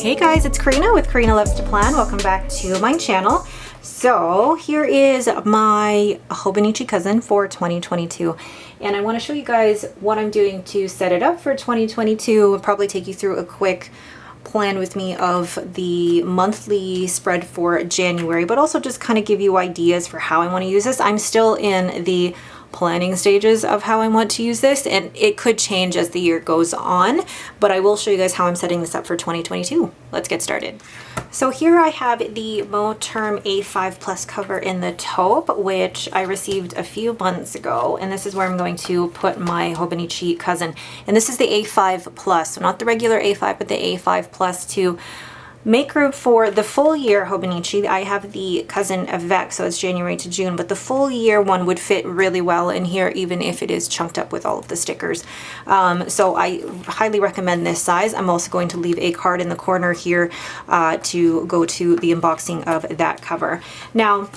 Hey guys, it's Karina with KarynaLovesToPlan. Welcome back to my channel. So here is my HOBONICHI cousin for 2022, and I want to show you guys what I'm doing to set it up for 2022. I'll probably take you through a quick plan with me of the monthly spread for January, but also just kind of give you ideas for how I want to use this. I'm still in the planning stages of how I want to use this, and it could change as the year goes on, but I will show you guys how I'm setting this up for 2022. Let's get started. So here I have the Moterm A5 Plus cover in the taupe, which I received a few months ago, and this is where I'm going to put my HOBONICHI cousin. And this is the A5 Plus, so not the regular A5, but the A5 Plus to make room for the full year HOBONICHI. I have the cousin Avec, so it's January to June, but the full year one would fit really well in here, even if it is chunked up with all of the stickers. So I highly recommend this size. I'm also going to leave a card in the corner here to go to the unboxing of that cover. Now,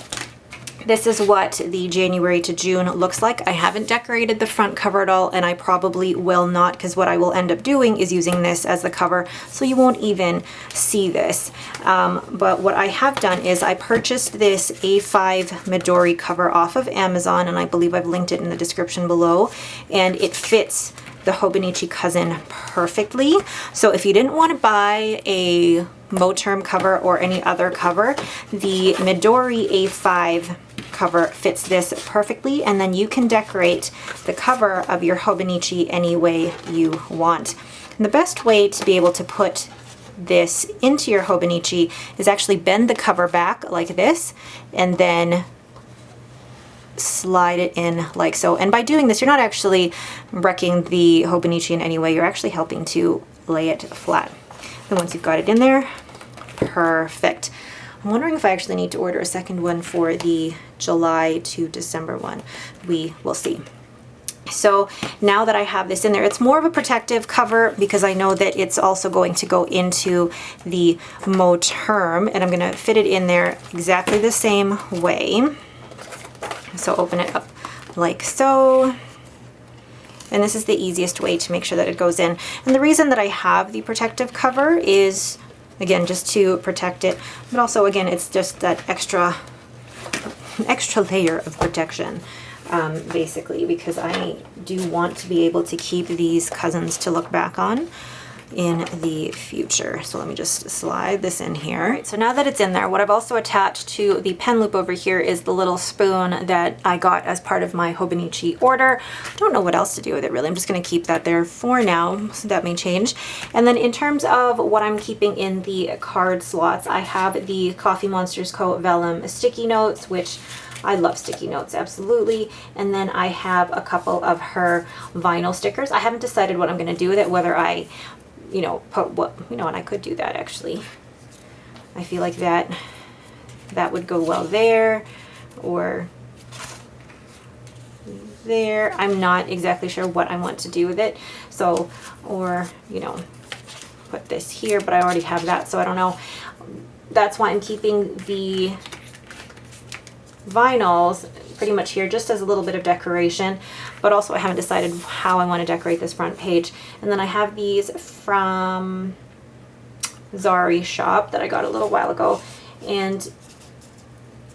this is what the January to June looks like. I haven't decorated the front cover at all, and I probably will not, because what I will end up doing is using this as the cover, so you won't even see this. But what I have done is I purchased this A5 Midori cover off of Amazon, and I believe I've linked it in the description below, and it fits the HOBONICHI cousin perfectly. So if you didn't want to buy a Moterm cover or any other cover, the Midori A5 cover fits this perfectly, and then you can decorate the cover of your HOBONICHI any way you want. And the best way to be able to put this into your HOBONICHI is actually bend the cover back like this and then slide it in like so. And by doing this, you're not actually wrecking the HOBONICHI in any way, you're actually helping to lay it flat. And once you've got it in there, perfect. I'm wondering if I actually need to order a second one for the July to December one. We will see. So now that I have this in there, it's more of a protective cover because I know that it's also going to go into the Moterm, and I'm going to fit it in there exactly the same way. So open it up like so. And this is the easiest way to make sure that it goes in. And the reason that I have the protective cover is, again, just to protect it, but also, again, it's just that extra layer of protection, basically, because I do want to be able to keep these cousins to look back on in the future. So let me just slide this in here. Right, so now that it's in there, what I've also attached to the pen loop over here is the little spoon that I got as part of my HOBONICHI order. I don't know what else to do with it, really. I'm just going to keep that there for now, so that may change. And then in terms of what I'm keeping in the card slots, I have the Coffee Monsters Co. Vellum sticky notes, which I love sticky notes, absolutely. And then I have a couple of her vinyl stickers. I haven't decided what I'm going to do with it, whether I put what, and I could do that actually. I feel like that would go well there, or there. I'm not exactly sure what I want to do with it. So, or, put this here, but I already have that, so I don't know. That's why I'm keeping the vinyls pretty much here just as a little bit of decoration, but also I haven't decided how I want to decorate this front page. And then I have these from Zari shop that I got a little while ago, and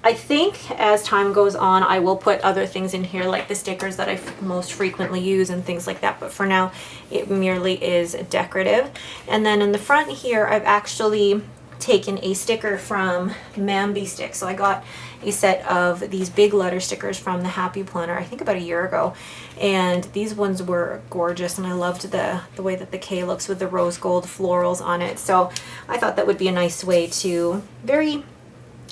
I think as time goes on I will put other things in here, like the stickers that I most frequently use and things like that, but for now it merely is decorative. And then in the front here I've actually taken a sticker from Mambi Stick. So I got a set of these big letter stickers from the Happy Planner, I think about a year ago, and these ones were gorgeous, and I loved the way that the K looks with the rose gold florals on it. So I thought that would be a nice way to very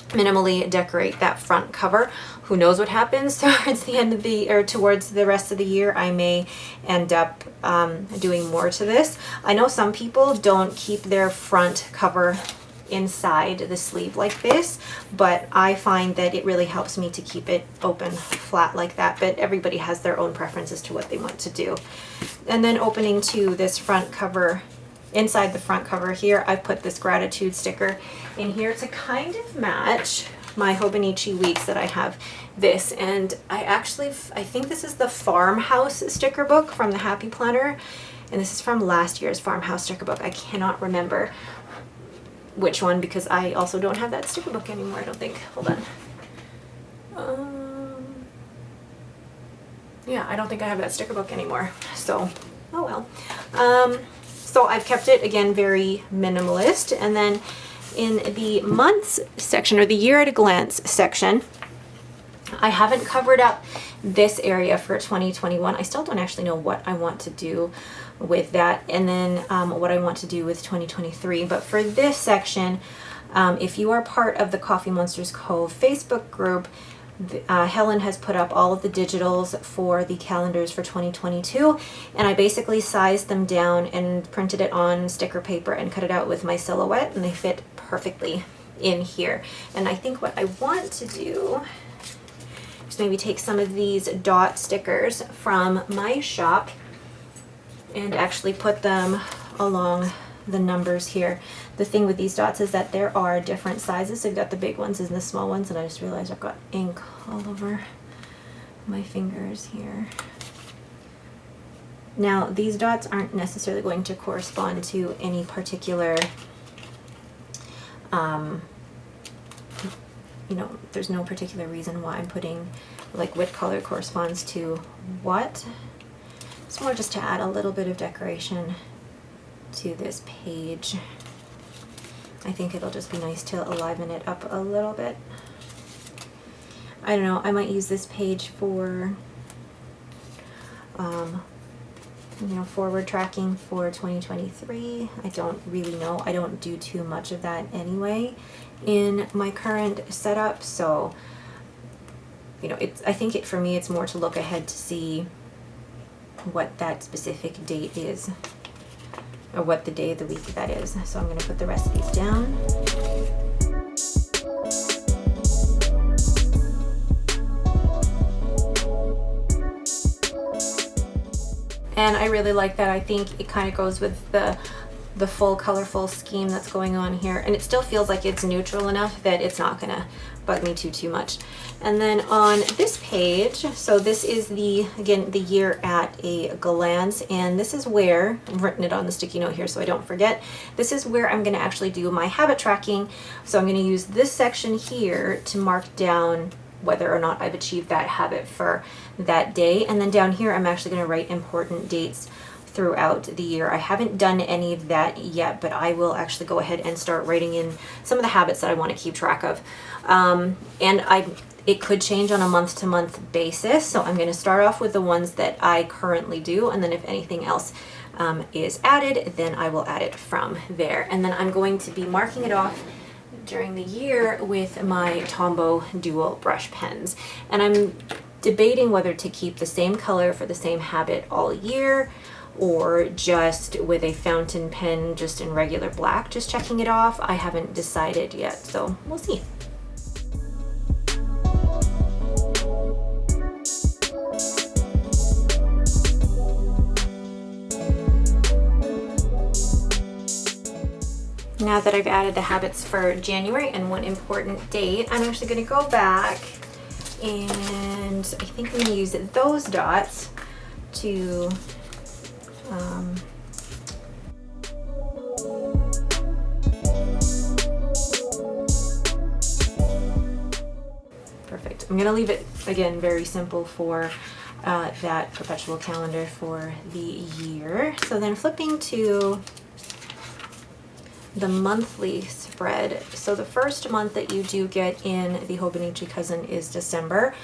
minimally decorate that front cover. Who knows what happens towards the end of towards the rest of the year. I may end up doing more to this. I know some people don't keep their front cover inside the sleeve like this, but I find that it really helps me to keep it open flat like that, but everybody has their own preferences to what they want to do. And then opening to this front cover, inside the front cover here, I've put this gratitude sticker in here to kind of match my HOBONICHI weeks that I have this. And I think this is the Farmhouse sticker book from the Happy Planner, and this is from last year's Farmhouse sticker book. I cannot remember which one, because I also don't have that sticker book anymore, I don't think. Hold on. Yeah, I don't think I have that sticker book anymore. So, oh well. So I've kept it, again, very minimalist. And then in the months section, or the year at a glance section, I haven't covered up this area for 2021. I still don't actually know what I want to do with that, and then what I want to do with 2023. But for this section, if you are part of the Coffee Monsters Cove Facebook group, Helen has put up all of the digitals for the calendars for 2022, and I basically sized them down and printed it on sticker paper and cut it out with my silhouette, and they fit perfectly in here. And I think what I want to do is maybe take some of these dot stickers from my shop and actually put them along the numbers here. The thing with these dots is that there are different sizes. So you've got the big ones and the small ones, and I just realized I've got ink all over my fingers here. Now, these dots aren't necessarily going to correspond to any particular, you know, there's no particular reason why I'm putting like what color corresponds to what. It's more just to add a little bit of decoration to this page. I think it'll just be nice to liven it up a little bit. I don't know, I might use this page for you know, forward tracking for 2023. I don't really know. I don't do too much of that anyway in my current setup, so you know, I think for me it's more to look ahead to see what that specific date is, or what the day of the week that is. So I'm going to put the rest of these down. And I really like that. I think it kind of goes with the full colorful scheme that's going on here, and it still feels like it's neutral enough that it's not going to bug me too much. And then on this page, so this is again the year at a glance, and this is where I've written it on the sticky note here so I don't forget. This is where I'm going to actually do my habit tracking. So I'm going to use this section here to mark down whether or not I've achieved that habit for that day, and then down here I'm actually going to write important dates throughout the year. I haven't done any of that yet, but I will actually go ahead and start writing in some of the habits that I want to keep track of. And it could change on a month-to-month basis, so I'm going to start off with the ones that I currently do, and then if anything else is added, then I will add it from there. And then I'm going to be marking it off during the year with my Tombow dual brush pens. And I'm debating whether to keep the same color for the same habit all year, or just with a fountain pen just in regular black, just checking it off. I haven't decided yet, so we'll see. Now that I've added the habits for January and one important date, I'm actually going to go back, and I think I'm going to use those dots to perfect. I'm going to leave it, again, very simple for that perpetual calendar for the year. So then flipping to the monthly spread. So the first month that you do get in the Hobonichi Cousin is December.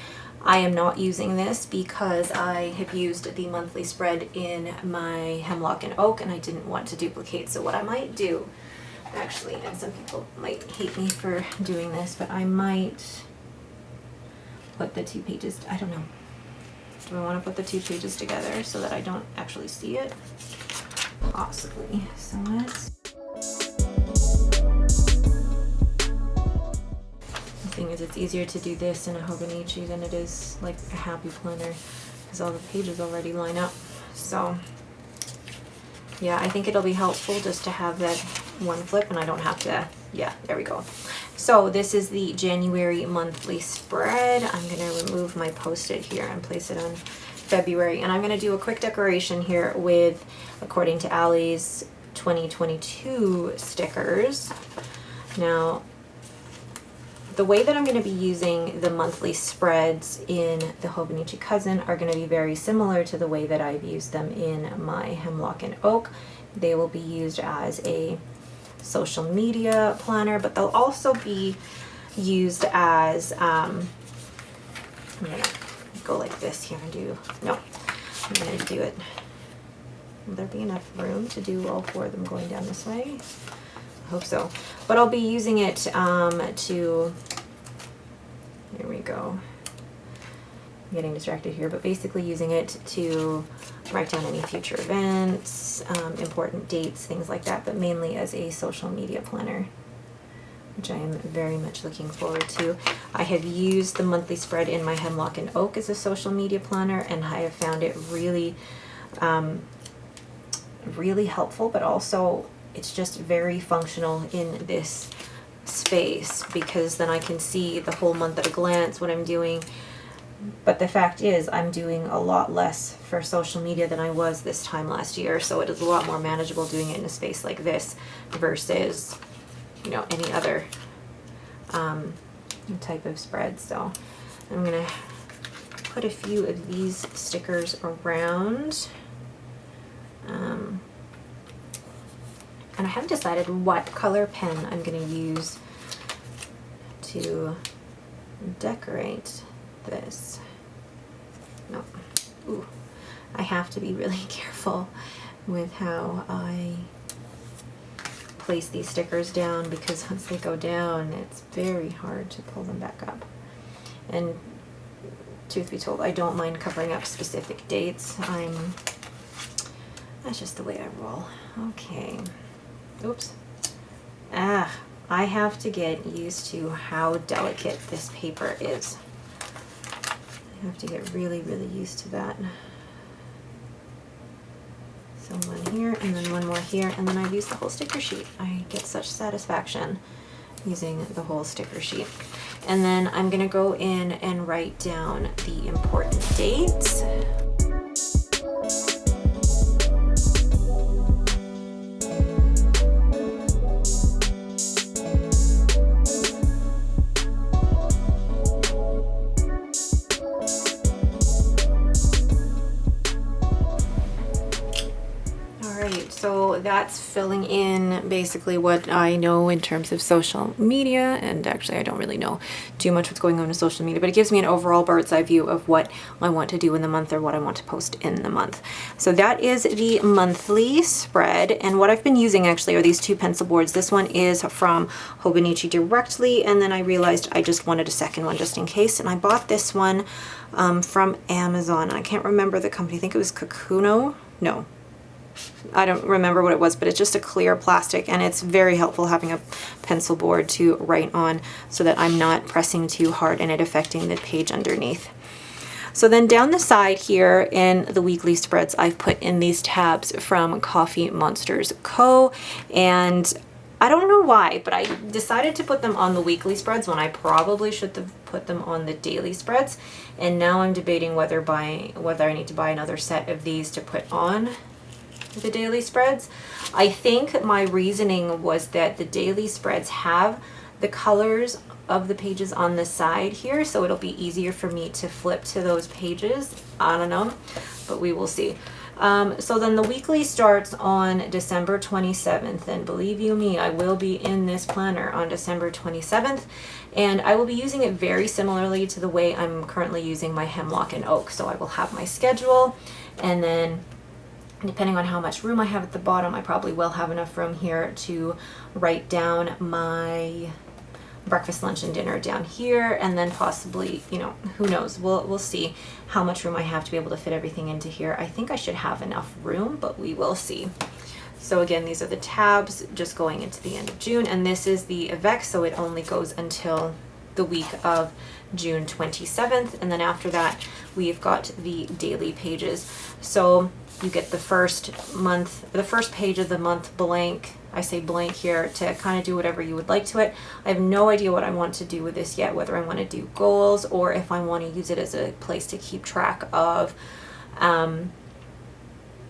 I am not using this because I have used the monthly spread in my Hemlock and Oak, and I didn't want to duplicate. So what I might do, actually, and some people might hate me for doing this, but I might put the 2 pages, I don't know. Do I want to put the 2 pages together so that I don't actually see it? Possibly. So let's... thing is, it's easier to do this in a Hobonichi than it is like a Happy Planner, because all the pages already line up. So yeah, I think it'll be helpful just to have that one flip, and I don't have to, yeah, there we go. So this is the January monthly spread. I'm going to remove my post-it here and place it on February, and I'm going to do a quick decoration here with, according to Allie's 2022 stickers. Now, the way that I'm going to be using the monthly spreads in the Hobonichi Cousin are going to be very similar to the way that I've used them in my Hemlock and Oak. They will be used as a social media planner, but they'll also be used as, I'm going to go like this here and do, no, I'm going to do it. Will there be enough room to do all four of them going down this way? I hope so. But I'll be using it to, here we go. I'm getting distracted here, but basically using it to write down any future events, important dates, things like that, but mainly as a social media planner, which I am very much looking forward to. I have used the monthly spread in my Hemlock and Oak as a social media planner, and I have found it really, really helpful, but also it's just very functional in this space because then I can see the whole month at a glance what I'm doing. But the fact is I'm doing a lot less for social media than I was this time last year, so it is a lot more manageable doing it in a space like this versus, you know, any other type of spread. So I'm gonna put a few of these stickers around. And I haven't decided what color pen I'm going to use to decorate this. No. Ooh. I have to be really careful with how I place these stickers down because once they go down, it's very hard to pull them back up. And truth be told, I don't mind covering up specific dates. That's just the way I roll. Okay. Oops. I have to get used to how delicate this paper is. I have to get really, really used to that. So one here, and then one more here, and then I've used the whole sticker sheet. I get such satisfaction using the whole sticker sheet. And then I'm gonna go in and write down the important dates. So that's filling in basically what I know in terms of social media, and actually I don't really know too much what's going on in social media, but it gives me an overall bird's eye view of what I want to do in the month or what I want to post in the month. So that is the monthly spread, and what I've been using actually are these two pencil boards. This one is from Hobonichi directly, and then I realized I just wanted a second one just in case, and I bought this one from Amazon. I can't remember the company. I think it was Kakuno. No, I don't remember what it was, but it's just a clear plastic, and it's very helpful having a pencil board to write on so that I'm not pressing too hard and it affecting the page underneath. So then down the side here in the weekly spreads, I've put in these tabs from Coffee Monsters Co. And I don't know why, but I decided to put them on the weekly spreads when I probably should have put them on the daily spreads. And now I'm debating whether I need to buy another set of these to put on the daily spreads. I think my reasoning was that the daily spreads have the colors of the pages on the side here, so it'll be easier for me to flip to those pages. I don't know, but we will see. So then the weekly starts on December 27th, and believe you me, I will be in this planner on December 27th, and I will be using it very similarly to the way I'm currently using my Hemlock and Oak. So I will have my schedule, and then depending on how much room I have at the bottom, I probably will have enough room here to write down my breakfast, lunch, and dinner down here, and then possibly, you know, who knows, we'll see how much room I have to be able to fit everything into here. I think I should have enough room, but we will see. So again, these are the tabs just going into the end of June, and this is the Avec, so it only goes until the week of June 27th, and then after that we've got the daily pages. So you get the first page of the month blank. I say blank here to kind of do whatever you would like to it. I have no idea what I want to do with this yet, whether I want to do goals or if I want to use it as a place to keep track of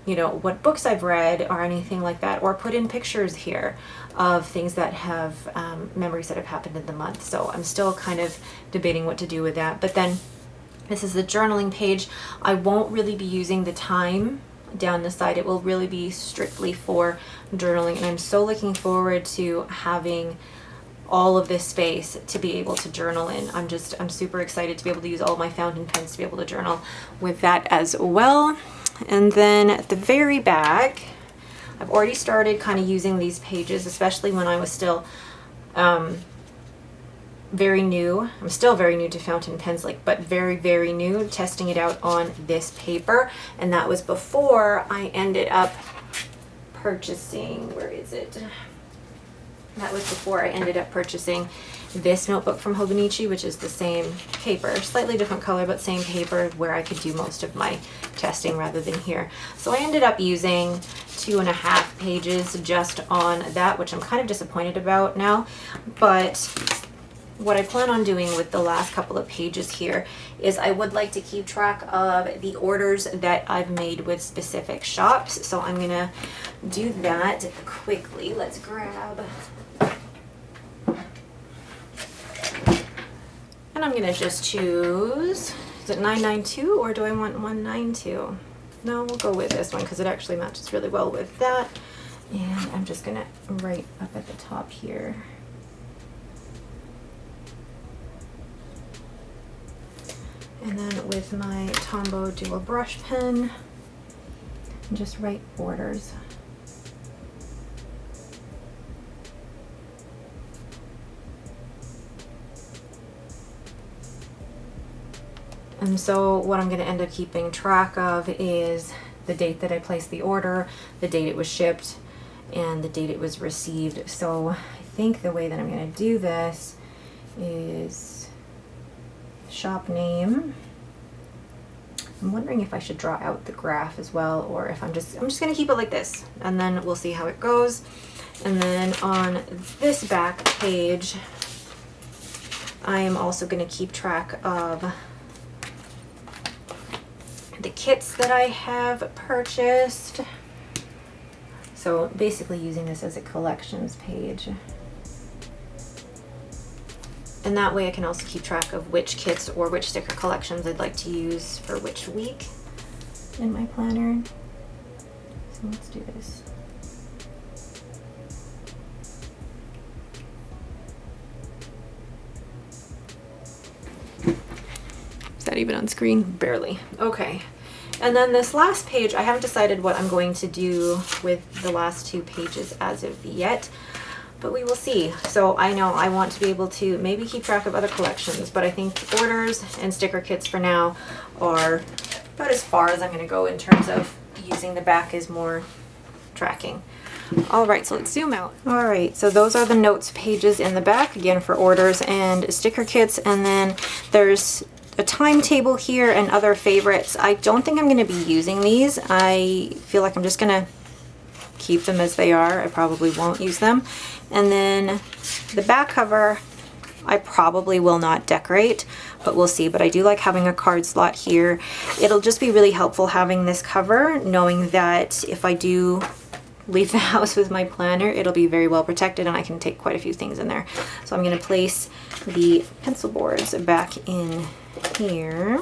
you know, what books I've read or anything like that, or put in pictures here of things that have memories that have happened in the month. So I'm still kind of debating what to do with that. But then this is the journaling page. I won't really be using the time down the side. It will really be strictly for journaling, and I'm so looking forward to having all of this space to be able to journal in. I'm super excited to be able to use all my fountain pens to be able to journal with that as well. And then at the very back, I've already started kind of using these pages, especially when I was still very new. I'm still very new to fountain pens, but very, very new, testing it out on this paper. And that was before I ended up purchasing, where is it? That was before I ended up purchasing this notebook from HOBONICHI, which is the same paper, slightly different color, but same paper, where I could do most of my testing rather than here. So I ended up using 2.5 pages just on that, which I'm kind of disappointed about now. But what I plan on doing with the last couple of pages here is I would like to keep track of the orders that I've made with specific shops. So I'm gonna do that quickly. Let's grab, and I'm gonna just choose, is it 992 or do I want 192? No, we'll go with this one because it actually matches really well with that. And I'm just gonna write up at the top here. And then with my Tombow dual brush pen, just write orders. And so what I'm going to end up keeping track of is the date that I placed the order, the date it was shipped, and the date it was received. So I think the way that I'm going to do this is shop name. I'm wondering if I should draw out the graph as well, or if I'm just going to keep it like this, and then we'll see how it goes. And then on this back page, I am also going to keep track of the kits that I have purchased. So basically using this as a collections page. And that way I can also keep track of which kits or which sticker collections I'd like to use for which week in my planner. So let's do this. Is that even on screen? Barely. Okay. And then this last page, I haven't decided what I'm going to do with the last 2 pages as of yet, but we will see. So I know I want to be able to maybe keep track of other collections, but I think orders and sticker kits for now are about as far as I'm going to go in terms of using the back as more tracking. All right, so let's zoom out. All right, so those are the notes pages in the back, again for orders and sticker kits, and then there's a timetable here and other favorites. I don't think I'm going to be using these. I feel like I'm just going to keep them as they are. I probably won't use them. And then the back cover, I probably will not decorate, but we'll see. But I do like having a card slot here. It'll just be really helpful having this cover, knowing that if I do leave the house with my planner, it'll be very well protected and I can take quite a few things in there. So I'm going to place the pencil boards back in here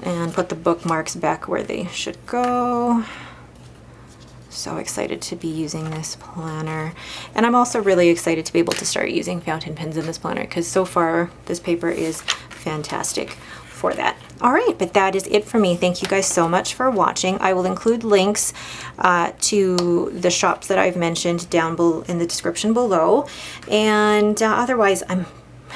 and put the bookmarks back where they should go. So excited to be using this planner, and I'm also really excited to be able to start using fountain pens in this planner because so far this paper is fantastic for that. All right, but that is it for me. Thank you guys so much for watching. I will include links to the shops that I've mentioned down below in the description below, and otherwise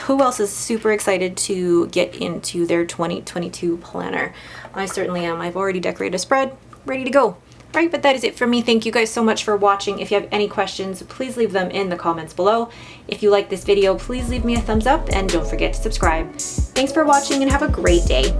who else is super excited to get into their 2022 planner? I certainly am. I've already decorated a spread, ready to go. Right, but that is it for me. Thank you guys so much for watching. If you have any questions, please leave them in the comments below. If you like this video, please leave me a thumbs up and don't forget to subscribe. Thanks for watching and have a great day.